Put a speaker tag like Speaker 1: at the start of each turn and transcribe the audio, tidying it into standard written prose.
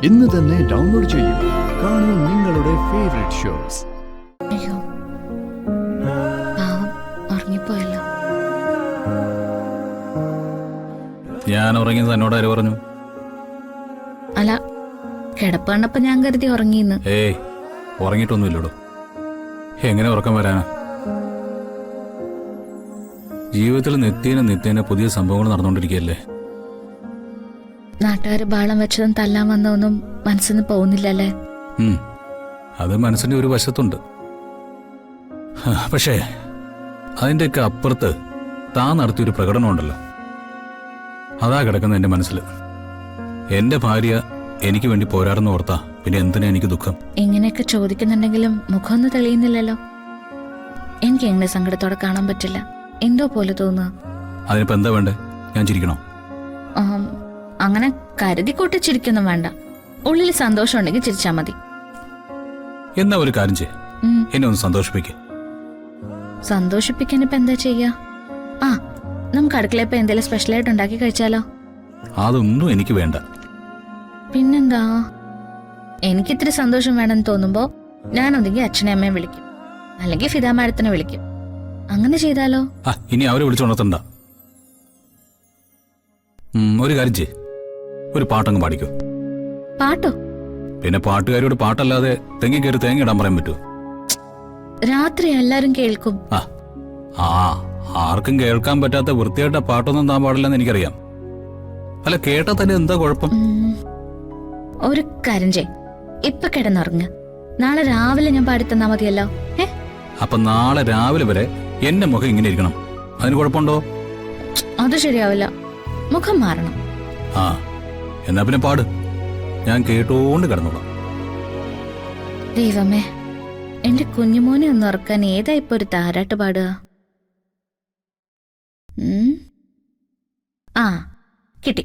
Speaker 1: ഇന്ന് തന്നെ ഡൗൺലോഡ് ചെയ്യൂ. കാണൂ നിങ്ങളുടെ ഫേവറേറ്റ് ഷോസ്.
Speaker 2: അയ്യോ, പാവം ഉറങ്ങിപ്പോയല്ലോ.
Speaker 3: ഞാൻ ഉറങ്ങിയത് എന്നോട് ആര് പറഞ്ഞു?
Speaker 2: അല്ല, കിടപ്പ് കണ്ടപ്പോ ഞാൻ കരുതി ഉറങ്ങിന്ന്.
Speaker 3: ഏയ്, ഉറങ്ങിയിട്ടൊന്നുമില്ലടോ. എങ്ങനെ ഉറക്കം വരാനാ? ജീവിതത്തിൽ നിത്യേന പുതിയ സംഭവങ്ങൾ നടന്നുകൊണ്ടിരിക്കുകയല്ലേ.
Speaker 2: നാട്ടുകാര് ബാളം വെച്ചതും തല്ലാൻ വന്നതൊന്നും മനസ്സിന്ന് പോകുന്നില്ലല്ലേ?
Speaker 3: അത് മനസ്സിന്റെ ഒരു വശത്തുണ്ട്. പക്ഷേ അതിന്റെയൊക്കെ അപ്പുറത്ത് താൻ നടത്തിയൊരു പ്രകടനം ഉണ്ടല്ലോ, അതാ കിടക്കുന്ന എന്റെ മനസ്സിൽ. എന്റെ ഭാര്യ എനിക്ക് വേണ്ടി പോരാടുന്ന ഓർത്താ പിന്നെ എന്തിനാ എനിക്ക് ദുഃഖം?
Speaker 2: ഇങ്ങനെയൊക്കെ ചോദിക്കുന്നുണ്ടെങ്കിലും മുഖമൊന്നും തെളിയുന്നില്ലല്ലോ. എനിക്ക് എങ്ങനെ സങ്കടത്തോടെ കാണാൻ പറ്റില്ല, എന്തോ പോലെ തോന്നുക.
Speaker 3: അതിനിപ്പോ എന്താ വേണ്ടേ? ഞാൻ ചിരിക്കണോ?
Speaker 2: അങ്ങനെ കരുതിക്കൂട്ടി ചിരിക്കൊന്നും വേണ്ട. ഉള്ളിൽ സന്തോഷം ഉണ്ടെങ്കിൽ ചിരിച്ചാ മതി.
Speaker 3: എന്നാ ഒരു കാര്യം ചെയ്യ, എന്നെ ഒന്ന് സന്തോഷിപ്പിക്ക.
Speaker 2: സന്തോഷിപ്പിക്കാൻ ഇപ്പൊ എന്താ ചെയ്യാ? നമുക്ക് അടുക്കളയപ്പോ എന്തെങ്കിലും സ്പെഷ്യലായിട്ട് ഉണ്ടാക്കി കഴിച്ചാലോ?
Speaker 3: അതൊന്നും എനിക്ക് വേണ്ട.
Speaker 2: പിന്നെന്താ, എനിക്കിത്തിരി സന്തോഷം വേണമെന്ന് തോന്നുമ്പോ ഞാൻ ഒന്നെങ്കിൽ അച്ഛനെ അമ്മയെ വിളിക്കും, അല്ലെങ്കിൽ ഫിദാ മാഡത്തിനെ വിളിക്കും. അങ്ങനെ ചെയ്താലോ?
Speaker 3: ഇനി അവരെ വിളിച്ചുണർത്തണ്ട. ഒരു കാര്യം ചെയ്, ഒരു പാട്ടങ്ങ് പാടിക്കോ.
Speaker 2: പാട്ടോ?
Speaker 3: പിന്നെ പാട്ടുകാരോട് പാട്ടല്ലാതെ തെങ്ങി കയറി തേങ്ങ ഇടാൻ പറയാൻ പറ്റുമോ?
Speaker 2: രാത്രി എല്ലാരും കേൾക്കും.
Speaker 3: ആർക്കും കേൾക്കാൻ പറ്റാത്ത വൃത്തിയായിട്ട പാട്ടൊന്നും താൻ പാടില്ലെന്ന് എനിക്കറിയാം. അല്ല, കേട്ടാ തന്നെ എന്താ കുഴപ്പം?
Speaker 2: ഒരു കാര്യം ചെയ്, ഇപ്പൊ കിടന്നുറങ്ങ. നാളെ രാവിലെ ഞാൻ പാടിത്തന്നാ മതിയല്ലോ.
Speaker 3: അപ്പൊ നാളെ രാവിലെ വരെ എന്റെ മുഖം ഇങ്ങനെ ഇരിക്കണം, അതിന് കുഴപ്പമുണ്ടോ?
Speaker 2: അത് ശരിയാവില്ല, മുഖം മാറണം.
Speaker 3: എന്നാ പിന്നെ പാട്, ഞാൻ കേട്ടോണ്ട് കിടന്നോളാം.
Speaker 2: ദൈവമേ, എന്റെ കുഞ്ഞുമോനെ ഒന്ന് ഉറക്കാൻ ഏതാ ഇപ്പൊ ഒരു താരാട്ട് പാടുക? കിട്ടി.